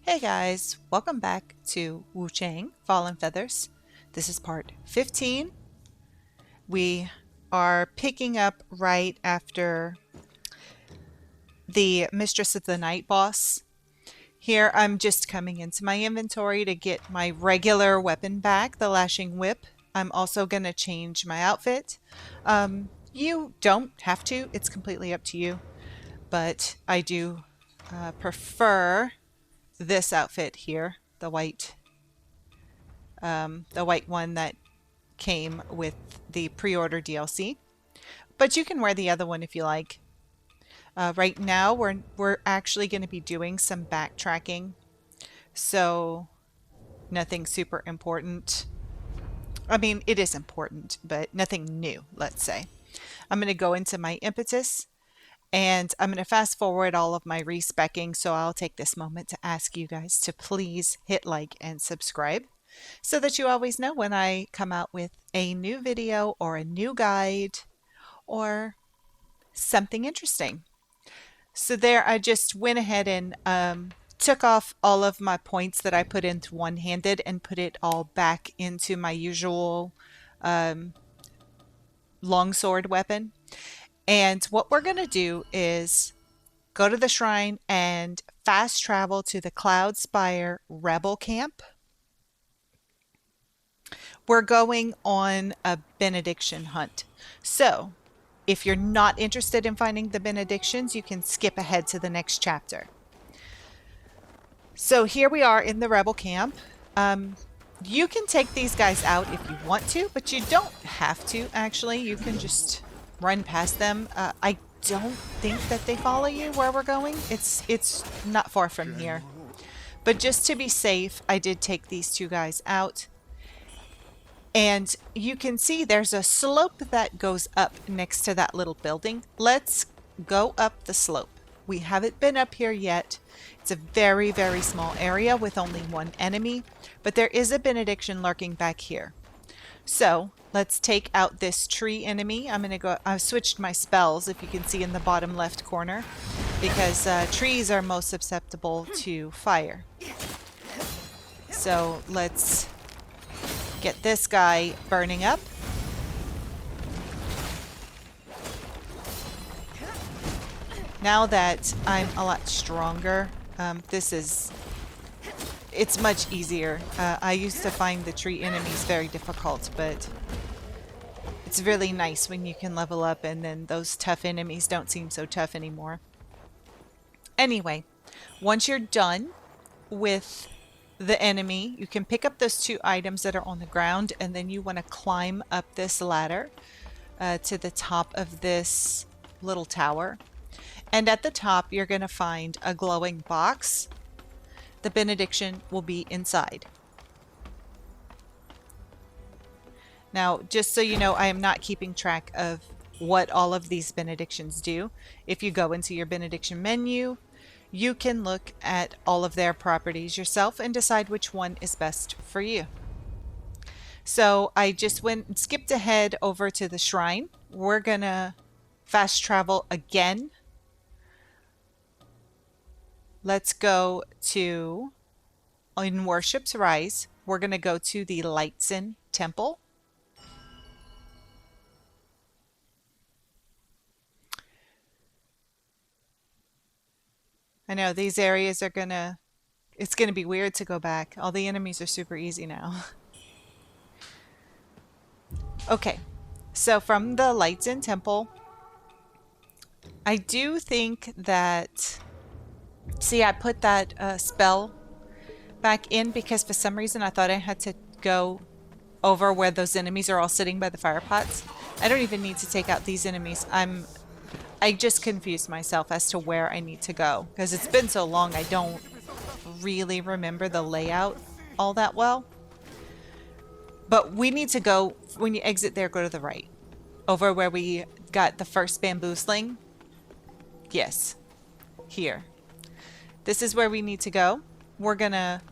Hey guys, welcome back to Wuchang Fallen Feathers. This is part 15. We are picking up right after the Mistress of the Night boss. Here I'm just coming into my inventory to get my regular weapon back, the Lashing Whip. I'm also going to change my outfit. You don't have to, it's completely up to you, but I do prefer this outfit here, the white one that came with the pre-order DLC. But you can wear the other one if you like. Right now we're actually going to be doing some backtracking, so nothing super important. I mean, it is important, but nothing new, let's say. I'm going to go into my impetus, and I'm going to fast forward all of my respecking, so I'll take this moment to ask you guys to please hit like and subscribe so that you always know when I come out with a new video or a new guide or something interesting. So there, I just went ahead and took off all of my points that I put into one-handed and put it all back into my usual longsword weapon. And what we're going to do is go to the shrine and fast travel to the Cloud Spire Rebel Camp. We're going on a benediction hunt. So if you're not interested in finding the benedictions, you can skip ahead to the next chapter. So here we are in the Rebel Camp. You can take these guys out if you want to, but you don't have to, actually. You can just run past them. I don't think that they follow you where we're going. It's not far from here. But just to be safe, I did take these two guys out. And you can see there's a slope that goes up next to that little building. Let's go up the slope. We haven't been up here yet. It's a very, very small area with only one enemy, but there is a benediction lurking back here. So let's take out this tree enemy. I've switched my spells, if you can see in the bottom left corner, because trees are most susceptible to fire. So let's get this guy burning up. Now that I'm a lot stronger, it's much easier. I used to find the tree enemies very difficult, but it's really nice when you can level up and then those tough enemies don't seem so tough anymore. Anyway, once you're done with the enemy, you can pick up those two items that are on the ground, and then you want to climb up this ladder to the top of this little tower. And at the top, you're going to find a glowing box. The benediction will be inside. Now, just so you know, I am not keeping track of what all of these benedictions do. If you go into your benediction menu, you can look at all of their properties yourself and decide which one is best for you. So I just went and skipped ahead over to the shrine. We're gonna fast travel again. Let's go to, in Worship's Rise, we're gonna go to the Lightsin Temple. I know these areas are it's gonna be weird to go back. All the enemies are super easy now. Okay, so from the Lightsin Temple, I do think that, see, I put that spell back in because for some reason I thought I had to go over where those enemies are all sitting by the fire pots. I don't even need to take out these enemies. I just confused myself as to where I need to go because it's been so long I don't really remember the layout all that well. But we need to go, when you exit there, go to the right. Over where we got the first bamboo sling. Yes, here. This is where we need to go. We're gonna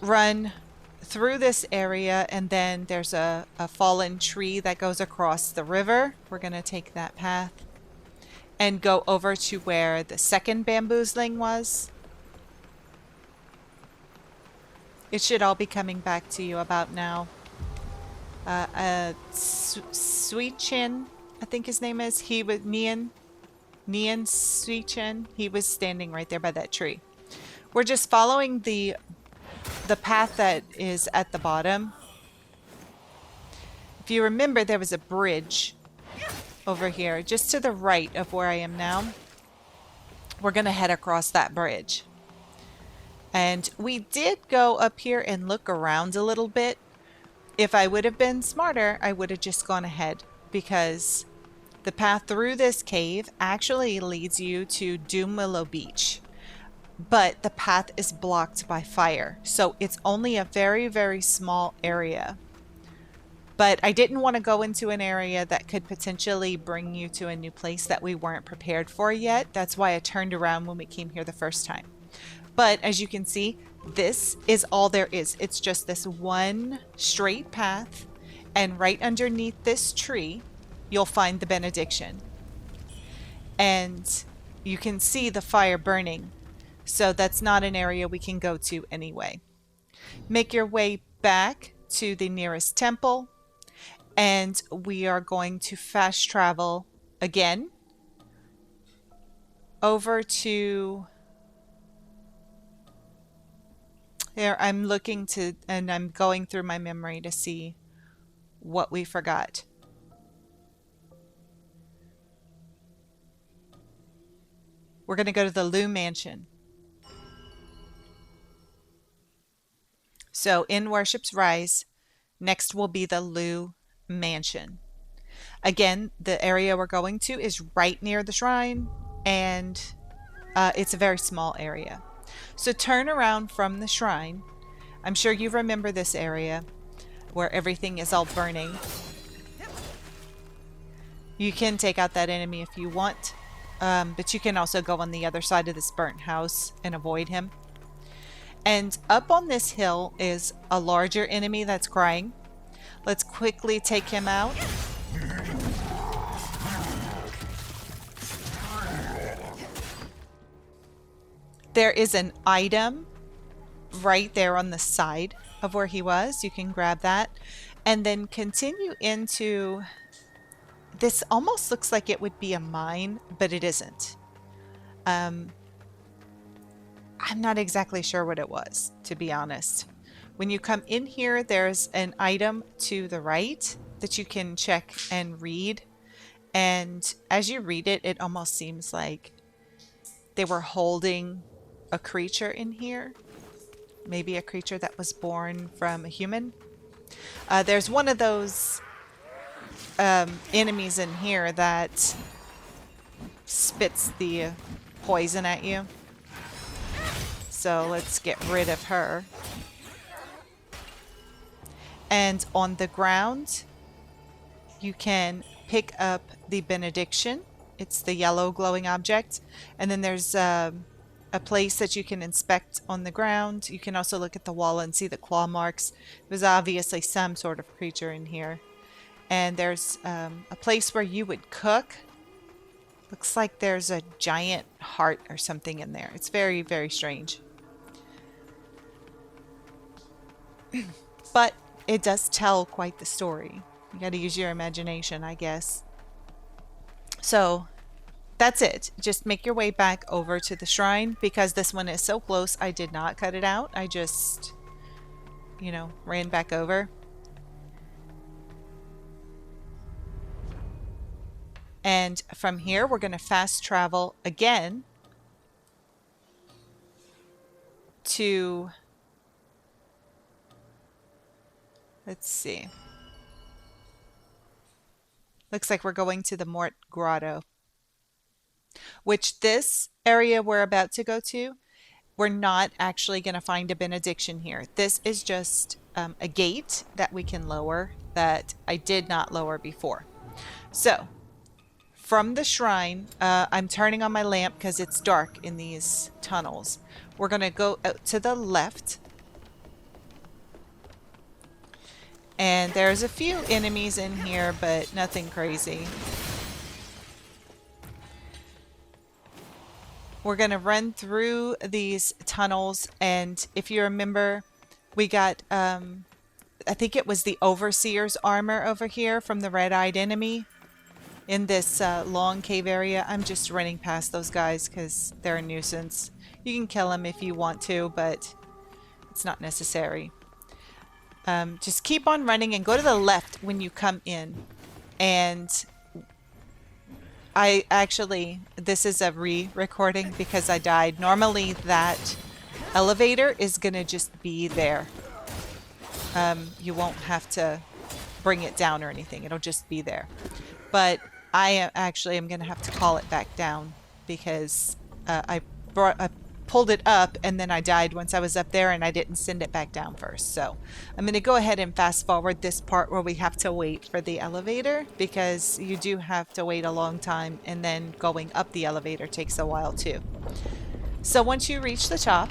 run through this area, and then there's a fallen tree that goes across the river. We're gonna take that path and go over to where the second bamboo sling was. It should all be coming back to you about now. Sweet Chin, I think his name is. He was Nian Sweet Chin. He was standing right there by that tree. We're just following the path that is at the bottom. If you remember, there was a bridge over here, just to the right of where I am now. We're going to head across that bridge. And we did go up here and look around a little bit. If I would have been smarter, I would have just gone ahead, because the path through this cave actually leads you to Doom Willow Beach. But the path is blocked by fire, so it's only a very, very small area. But I didn't want to go into an area that could potentially bring you to a new place that we weren't prepared for yet. That's why I turned around when we came here the first time. But as you can see, this is all there is. It's just this one straight path, and right underneath this tree, you'll find the Benediction. And you can see the fire burning. So that's not an area we can go to anyway. Make your way back to the nearest temple, and we are going to fast travel again over to there. I'm looking to, and I'm going through my memory to see what we forgot. We're going to go to the Lu Mansion. So in Worship's Rise, next will be the Lu Mansion. Again, the area we're going to is right near the shrine, and it's a very small area. So turn around from the shrine. I'm sure you remember this area where everything is all burning. You can take out that enemy if you want, but you can also go on the other side of this burnt house and avoid him. And up on this hill is a larger enemy that's crying. Let's quickly take him out. There is an item right there on the side of where he was. You can grab that and then continue into this. Almost looks like it would be a mine, but it isn't. I'm not exactly sure what it was, to be honest. When you come in here, there's an item to the right that you can check and read. And as you read it, it almost seems like they were holding a creature in here. Maybe a creature that was born from a human. There's one of those enemies in here that spits the poison at you. So let's get rid of her. And on the ground, you can pick up the Benediction. It's the yellow glowing object. And then there's a place that you can inspect on the ground. You can also look at the wall and see the claw marks. There's obviously some sort of creature in here. And there's a place where you would cook. Looks like there's a giant heart or something in there. It's very, very strange. But it does tell quite the story. You got to use your imagination, I guess. So that's it. Just make your way back over to the shrine, because this one is so close. I did not cut it out. I just, ran back over. And from here, we're going to fast travel again to, let's see. Looks like we're going to the Mort Grotto, which this area we're about to go to, we're not actually going to find a Benediction here. This is just a gate that we can lower that I did not lower before. So from the shrine, I'm turning on my lamp because it's dark in these tunnels. We're going to go out to the left. And there's a few enemies in here, but nothing crazy. We're going to run through these tunnels, and if you remember, We got, I think it was the Overseer's armor over here from the red-eyed enemy in this long cave area. I'm just running past those guys because they're a nuisance. You can kill them if you want to, but it's not necessary. Just keep on running and go to the left when you come in. And I actually, this is a re-recording because I died. Normally that elevator is going to just be there. You won't have to bring it down or anything. It'll just be there. But I actually am going to have to call it back down because I pulled it up and then I died once I was up there and I didn't send it back down first. So I'm going to go ahead and fast forward this part where we have to wait for the elevator because you do have to wait a long time, and then going up the elevator takes a while too. So once you reach the top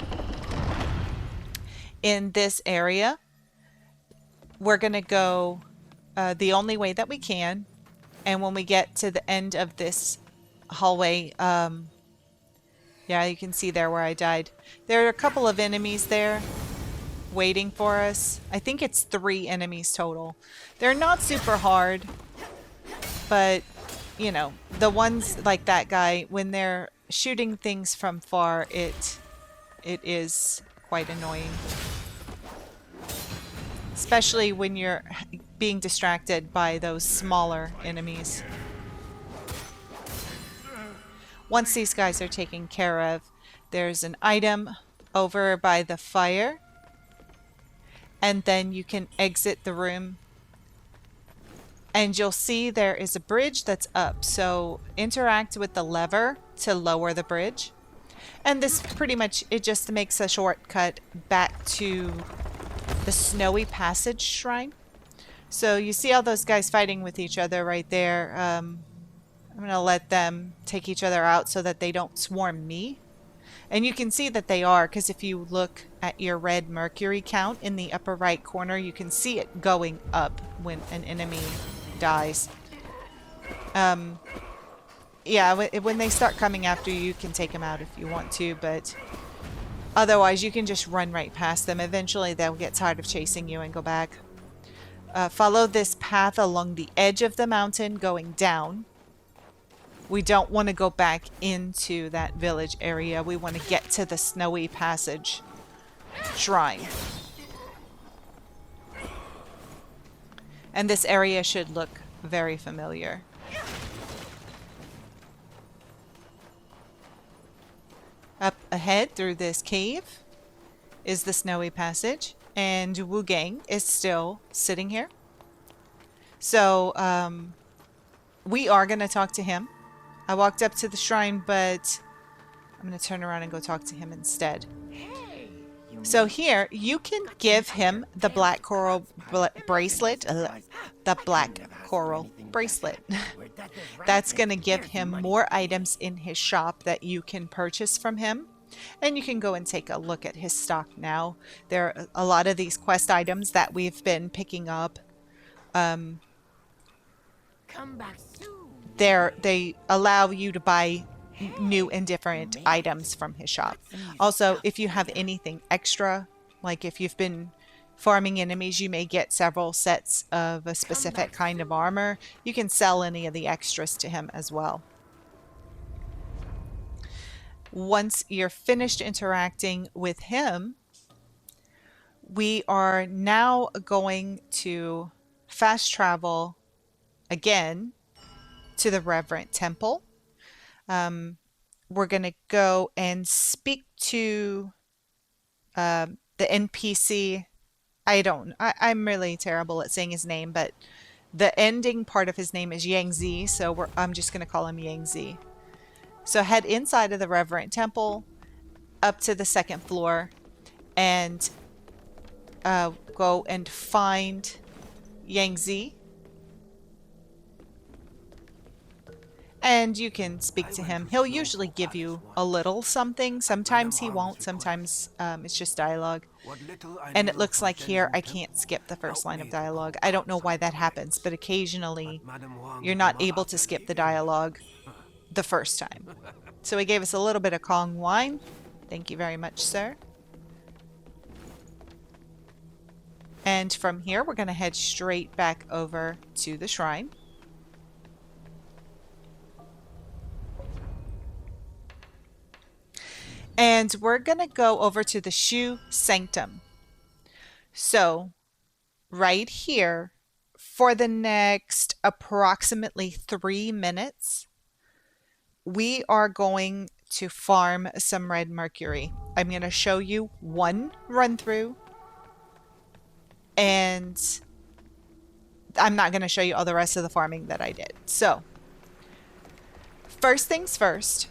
in this area, we're going to go the only way that we can. And when we get to the end of this hallway, yeah, you can see there where I died. There are a couple of enemies there waiting for us. I think it's 3 enemies total. They're not super hard, but, you know, the ones like that guy, when they're shooting things from far, it is quite annoying. Especially when you're being distracted by those smaller enemies. Once these guys are taken care of, there's an item over by the fire. And then you can exit the room. And you'll see there is a bridge that's up. So interact with the lever to lower the bridge. And this pretty much, it just makes a shortcut back to the Snowy Passage Shrine. So you see all those guys fighting with each other right there. I'm going to let them take each other out so that they don't swarm me. And you can see that they are, because if you look at your red Mercury count in the upper right corner, you can see it going up when an enemy dies. Yeah, when they start coming after you, you can take them out if you want to, but otherwise you can just run right past them. Eventually they'll get tired of chasing you and go back. Follow this path along the edge of the mountain going down. We don't want to go back into that village area. We want to get to the Snowy Passage Shrine. And this area should look very familiar. Up ahead through this cave is the Snowy Passage, and Wuchang is still sitting here. So we are going to talk to him. I walked up to the shrine, but I'm going to turn around and go talk to him instead. So here, you can give him the black coral bracelet. The black coral bracelet. That's going to give him more items in his shop that you can purchase from him. And you can go and take a look at his stock now. There are a lot of these quest items that we've been picking up. Come back soon. They allow you to buy new and different items from his shop. Also, if you have anything extra, like if you've been farming enemies, you may get several sets of a specific kind of armor. You can sell any of the extras to him as well. Once you're finished interacting with him, we are now going to fast travel again to the Reverend Temple. We're going to go and speak to the NPC. I'm really terrible at saying his name, but the ending part of his name is Yangzi, so I'm just going to call him Yangzi. So head inside of the Reverend Temple, up to the 2nd floor, and go and find Yangzi. And you can speak to him. He'll usually give you a little something. Sometimes he won't. Sometimes it's just dialogue. And it looks like here I can't skip the first line of dialogue. I don't know why that happens, but occasionally you're not able to skip the dialogue the first time. So he gave us a little bit of Kong wine. Thank you very much, sir. And from here, we're going to head straight back over to the shrine. And we're going to go over to the Shu Sanctum. So, right here, for the next approximately 3 minutes, we are going to farm some red mercury. I'm going to show you one run through, and I'm not going to show you all the rest of the farming that I did. So, first things first,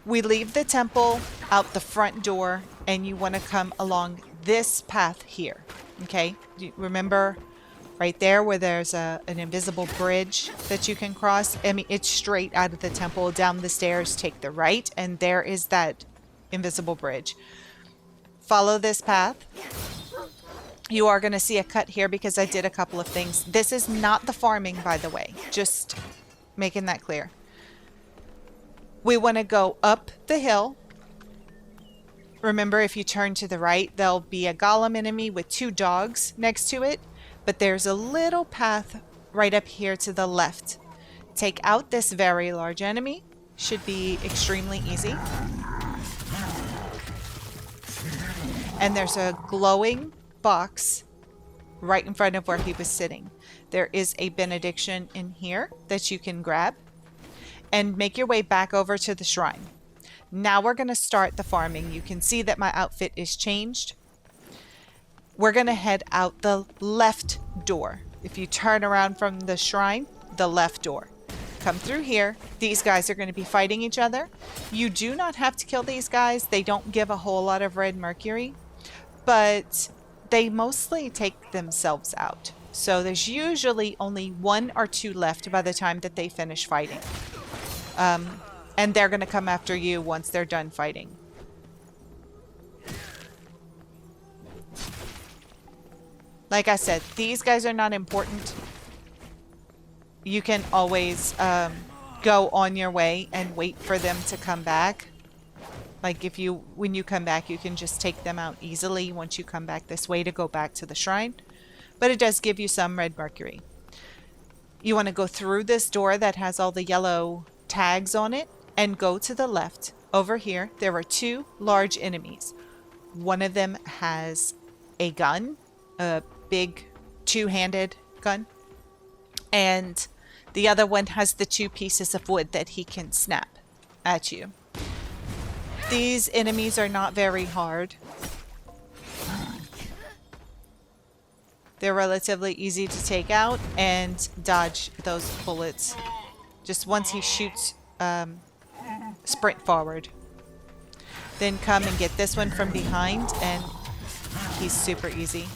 we leave the temple out the front door, and you want to come along this path here. Okay, you remember right there where there's an invisible bridge that you can cross? I mean, it's straight out of the temple, down the stairs, take the right, and there is that invisible bridge. Follow this path. You are going to see a cut here because I did a couple of things. This is not the farming, by the way, just making that clear. We want to go up the hill. Remember, if you turn to the right, there'll be a golem enemy with 2 dogs next to it. But there's a little path right up here to the left. Take out this very large enemy. Should be extremely easy. And there's a glowing box right in front of where he was sitting. There is a benediction in here that you can grab. And make your way back over to the shrine. Now we're going to start the farming. You can see that my outfit is changed. We're going to head out the left door. If you turn around from the shrine, the left door. Come through here. These guys are going to be fighting each other. You do not have to kill these guys. They don't give a whole lot of red mercury, but they mostly take themselves out. So there's usually only 1 or 2 left by the time that they finish fighting. And they're going to come after you once they're done fighting. Like I said, these guys are not important. You can always go on your way and wait for them to come back. Like when you come back, you can just take them out easily once you come back this way to go back to the shrine. But it does give you some red mercury. You want to go through this door that has all the yellow tags on it and go to the left. Over here, there are 2 large enemies. One of them has a gun, a big 2-handed gun, and the other one has the 2 pieces of wood that he can snap at you. These enemies are not very hard. They're relatively easy to take out and dodge those bullets. Just once he shoots, sprint forward. Then come and get this one from behind, and he's super easy.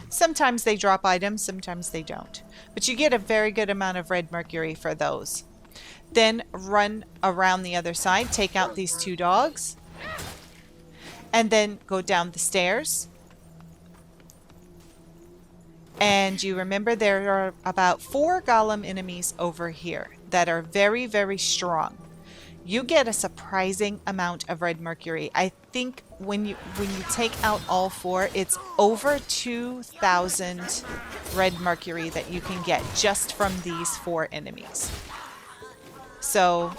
Sometimes they drop items, sometimes they don't. But you get a very good amount of red mercury for those. Then run around the other side, take out these 2 dogs, and then go down the stairs. And you remember there are about 4 golem enemies over here that are very, very strong. You get a surprising amount of red mercury. I think when you take out all 4, it's over 2,000 red mercury that you can get just from these 4 enemies. So,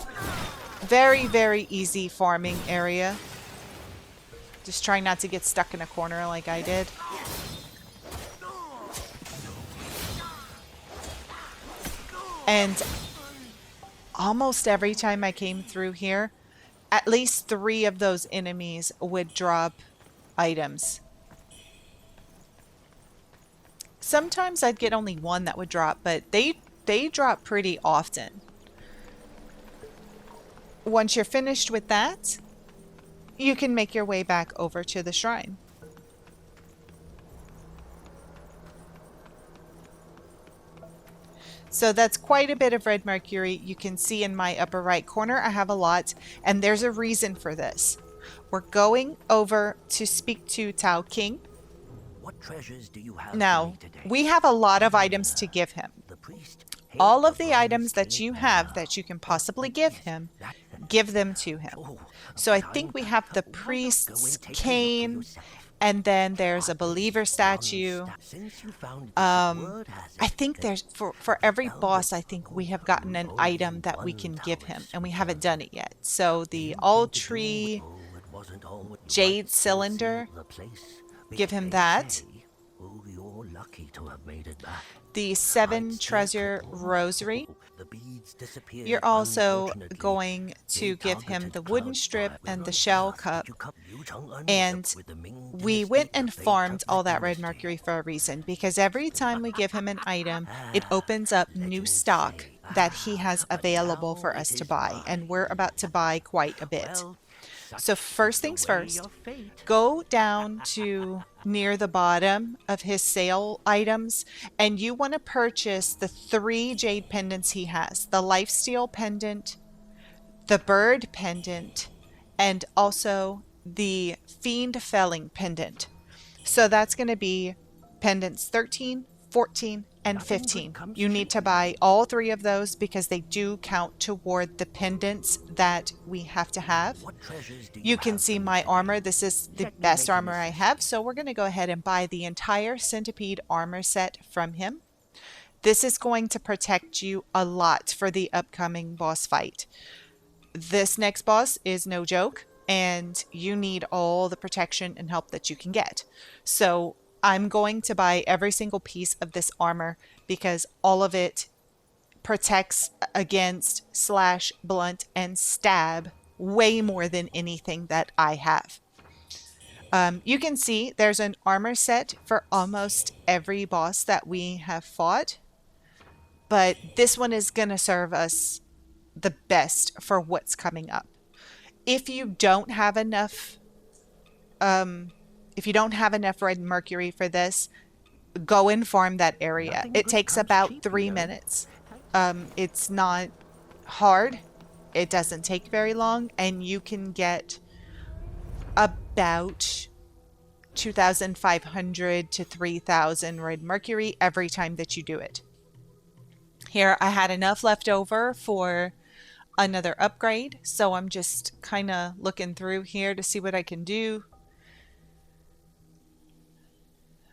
very, very easy farming area. Just try not to get stuck in a corner like I did. And almost every time I came through here, at least 3 of those enemies would drop items. Sometimes I'd get only 1 that would drop, but they drop pretty often. Once you're finished with that, you can make your way back over to the shrine. So that's quite a bit of red mercury. You can see in my upper right corner, I have a lot, and there's a reason for this. We're going over to speak to Qing. What treasures do you have Now, for me today? we have a lot of items to give him. The priest All of the items that you have that you can possibly give him, give them to him. So I think we have the priest's cane, and then there's a believer statue. I think there's, for every boss, I think we have gotten an item that we can give him, and we haven't done it yet. So the all-tree Jade cylinder, give him that. The 7 treasure rosary. You're also going to give him the wooden strip and the shell cup. And we went and farmed all that red mercury for a reason, because every time we give him an item, it opens up new stock that he has available for us to buy. And we're about to buy quite a bit. So first things first, go down to near the bottom of his sale items, and you want to purchase the 3 jade pendants he has. The lifesteal pendant, the bird pendant, and also the fiend felling pendant. So that's going to be pendants 13, 14, and 15. You need to buy all 3 of those because they do count toward the pendants that we have to have. You can see my armor. This is the best armor I have, so we're going to go ahead and buy the entire centipede armor set from him. This is going to protect you a lot for the upcoming boss fight. This next boss is no joke, and you need all the protection and help that you can get. So I'm going to buy every single piece of this armor because all of it protects against slash, blunt, and stab way more than anything that I have. You can see there's an armor set for almost every boss that we have fought, but this one is going to serve us the best for what's coming up. If you don't have enough red mercury for this, go and farm that area. It takes about 3 minutes. It's not hard. It doesn't take very long, and you can get about 2,500 to 3,000 red mercury every time that you do it. Here, I had enough left over for another upgrade, so I'm just kind of looking through here to see what I can do.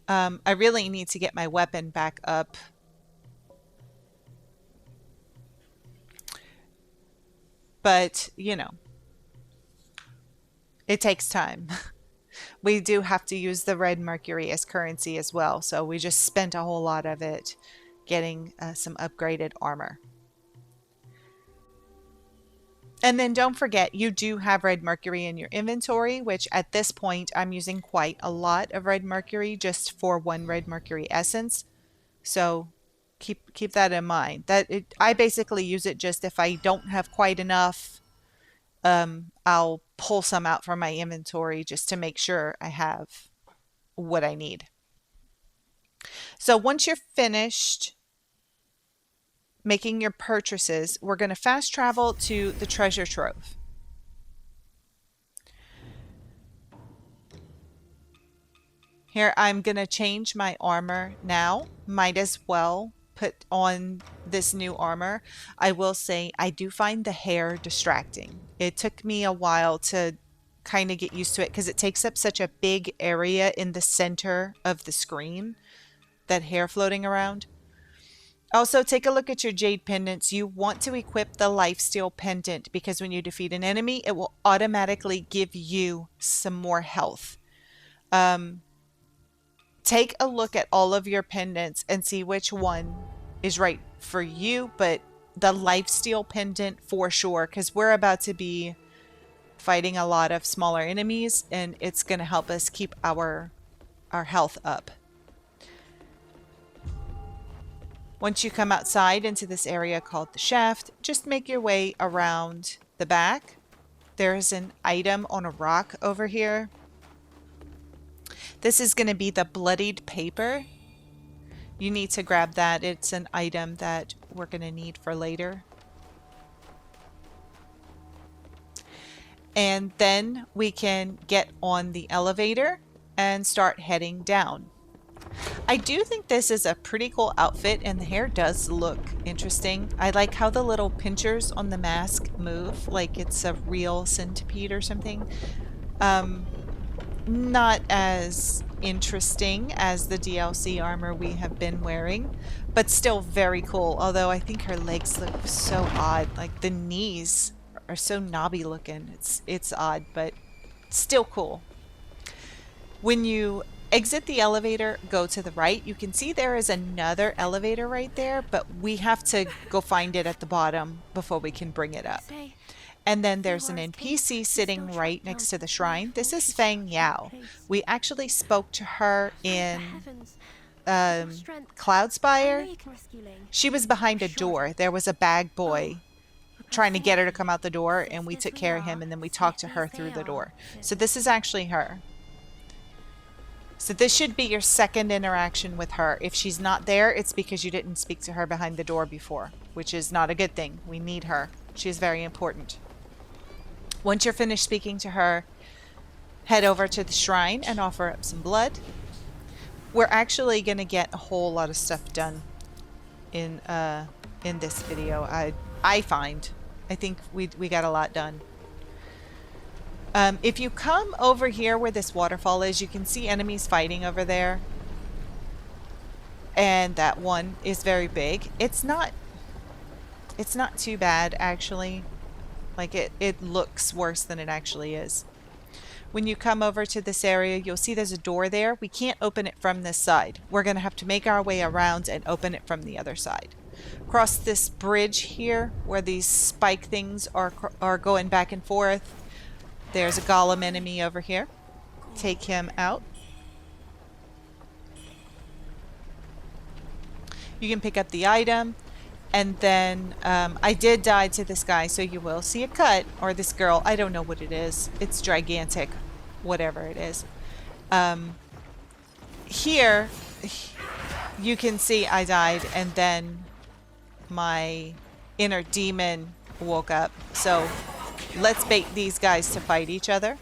I really need to get my weapon back up. But, you know, it takes time. We do have to use the red mercury as currency as well, so we just spent a whole lot of it getting some upgraded armor. And then don't forget, you do have red mercury in your inventory, which at this point I'm using quite a lot of red mercury just for 1 red mercury essence. So keep that in mind. I basically use it just if I don't have quite enough. I'll pull some out from my inventory just to make sure I have what I need. So once you're finished making your purchases, we're going to fast travel to the treasure trove. Here, I'm going to change my armor now. Might as well put on this new armor. I will say I do find the hair distracting. It took me a while to kind of get used to it because it takes up such a big area in the center of the screen, that hair floating around. Also, take a look at your jade pendants. You want to equip the lifesteal pendant because when you defeat an enemy, it will automatically give you some more health. Take a look at all of your pendants and see which one is right for you, but the lifesteal pendant for sure, because we're about to be fighting a lot of smaller enemies, and it's going to help us keep our health up. Once you come outside into this area called the shaft, just make your way around the back. There's an item on a rock over here. This is going to be the bloodied paper. You need to grab that. It's an item that we're going to need for later. And then we can get on the elevator and start heading down. I do think this is a pretty cool outfit, and the hair does look interesting. I like how the little pinchers on the mask move like it's a real centipede or something. Not as interesting as the DLC armor we have been wearing, but still very cool. Although I think her legs look so odd, like the knees are so knobby looking. It's odd, but still cool. When you exit the elevator, go to the right. You can see there is another elevator right there, but we have to go find it at the bottom before we can bring it up. And then there's an NPC sitting right next to the shrine. This is Fang Yao. We actually spoke to her in Cloudspire. She was behind a door. There was a bag boy trying to get her to come out the door, and we took care of him, and then we talked to her through the door. So this is actually her. So this should be your second interaction with her. If she's not there, it's because you didn't speak to her behind the door before, which is not a good thing. We need her. She is very important. Once you're finished speaking to her, head over to the shrine and offer up some blood. We're actually going to get a whole lot of stuff done in this video. I think we got a lot done. If you come over here where this waterfall is, you can see enemies fighting over there. And that one is very big. It's not too bad, actually. Like, it looks worse than it actually is. When you come over to this area, you'll see there's a door there. We can't open it from this side. We're going to have to make our way around and open it from the other side. Cross this bridge here where these spike things are going back and forth. There's a golem enemy over here. Take him out. You can pick up the item. And then I did die to this guy, so you will see a cut. Or this girl. I don't know what it is. It's gigantic. Whatever it is. Here, you can see I died. And then my inner demon woke up. So let's bait these guys to fight each other.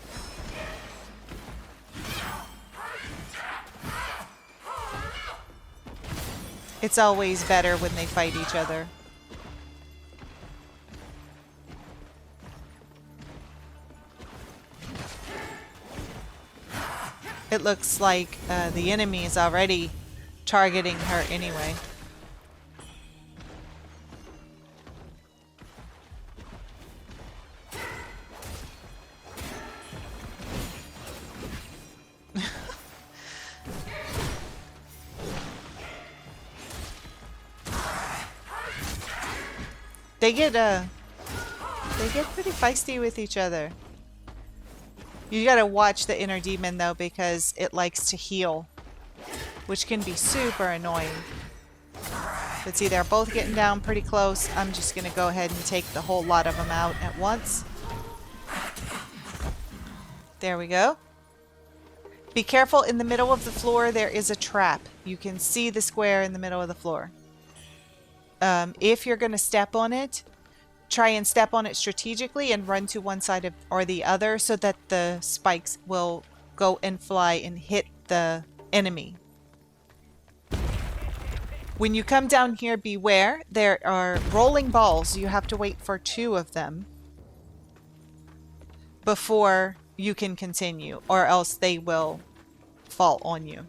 It's always better when they fight each other. It looks like the enemy is already targeting her anyway. They get pretty feisty with each other. You gotta watch the inner demon though, because it likes to heal, which can be super annoying. But see, they're both getting down pretty close. I'm just gonna go ahead and take the whole lot of them out at once. There we go. Be careful, in the middle of the floor there is a trap. You can see the square in the middle of the floor. If you're going to step on it, try and step on it strategically and run to one side or the other so that the spikes will go and fly and hit the enemy. When you come down here, beware. There are rolling balls. You have to wait for 2 of them before you can continue, or else they will fall on you.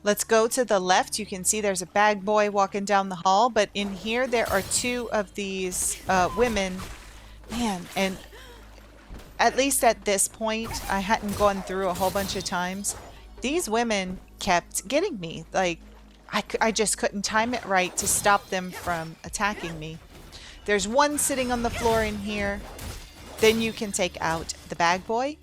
Let's go to the left. You can see there's a bag boy walking down the hall, but in here there are 2 of these women. Man, and at least at this point, I hadn't gone through a whole bunch of times. These women kept getting me. Like, I just couldn't time it right to stop them from attacking me. There's one sitting on the floor in here. Then you can take out the bag boy,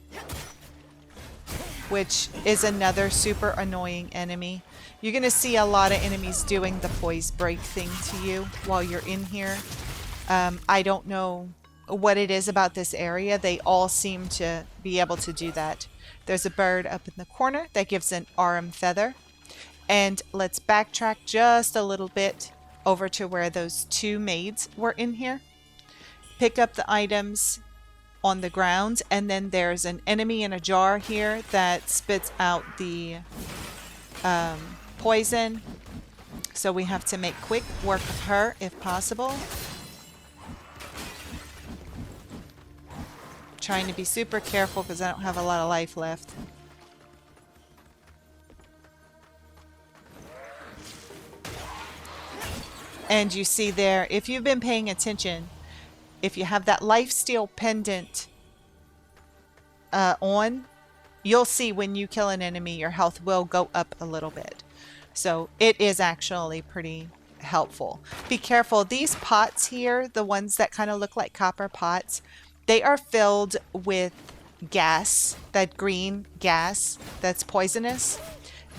which is another super annoying enemy. You're going to see a lot of enemies doing the poise break thing to you while you're in here. I don't know what it is about this area. They all seem to be able to do that. There's a bird up in the corner that gives an RM feather. And let's backtrack just a little bit over to where those 2 maids were in here. Pick up the items. on the ground, and then there's an enemy in a jar here that spits out the poison. So we have to make quick work of her if possible. Trying to be super careful because I don't have a lot of life left. And you see there, if you've been paying attention, if you have that lifesteal pendant on, you'll see when you kill an enemy, your health will go up a little bit. So it is actually pretty helpful. Be careful. These pots here, the ones that kind of look like copper pots, they are filled with gas, that green gas that's poisonous.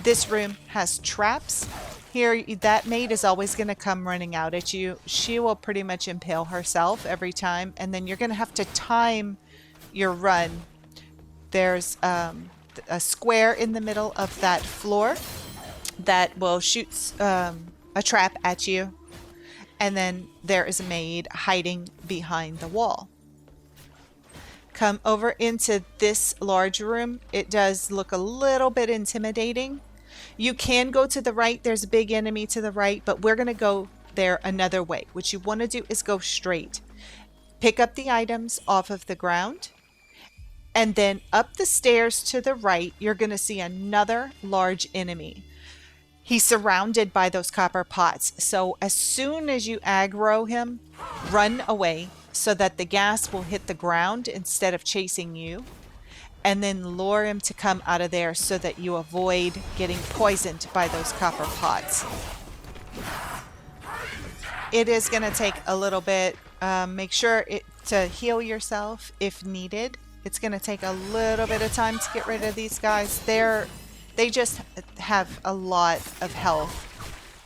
This room has traps. Here, that maid is always going to come running out at you. She will pretty much impale herself every time, and then you're going to have to time your run. There's a square in the middle of that floor that will shoot a trap at you, and then there is a maid hiding behind the wall. Come over into this large room. It does look a little bit intimidating. You can go to the right. There's a big enemy to the right, but we're going to go there another way. What you want to do is go straight. Pick up the items off of the ground, and then up the stairs to the right, you're going to see another large enemy. He's surrounded by those copper pots. So as soon as you aggro him, run away so that the gas will hit the ground instead of chasing you. And then lure him to come out of there so that you avoid getting poisoned by those copper pots. It is going to take a little bit. Make sure to heal yourself if needed. It's going to take a little bit of time to get rid of these guys. They just have a lot of health.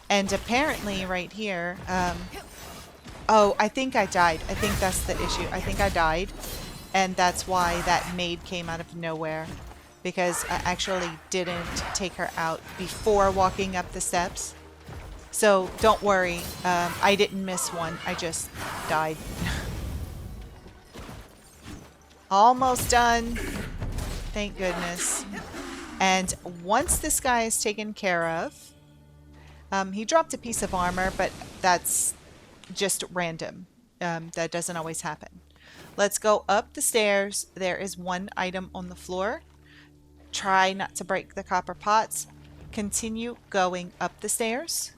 And apparently right here, oh, I think I died. I think that's the issue. I think I died. And that's why that maid came out of nowhere, because I actually didn't take her out before walking up the steps. So don't worry, I didn't miss one. I just died. Almost done. Thank goodness. And once this guy is taken care of, he dropped a piece of armor, but that's just random. That doesn't always happen. Let's go up the stairs. There is one item on the floor. Try not to break the copper pots. Continue going up the stairs.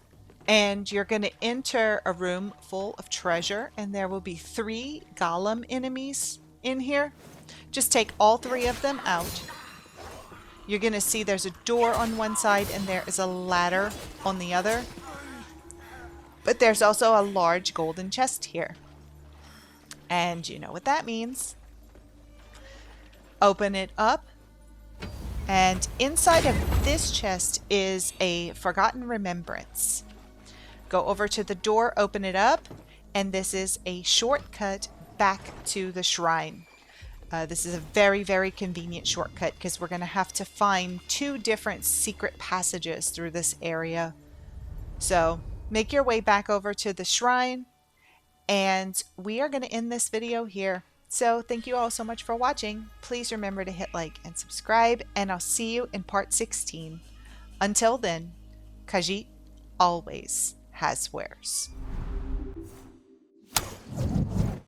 And you're going to enter a room full of treasure. And there will be 3 golem enemies in here. Just take all 3 of them out. You're going to see there's a door on one side and there is a ladder on the other. But there's also a large golden chest here. And you know what that means. Open it up. And inside of this chest is a forgotten remembrance. Go over to the door, open it up, and this is a shortcut back to the shrine. This is a very, very convenient shortcut because we're going to have to find 2 different secret passages through this area. So make your way back over to the shrine. And we are going to end this video here. So thank you all so much for watching. Please remember to hit like and subscribe, and I'll see you in part 16. Until then, Khajiit always has wares.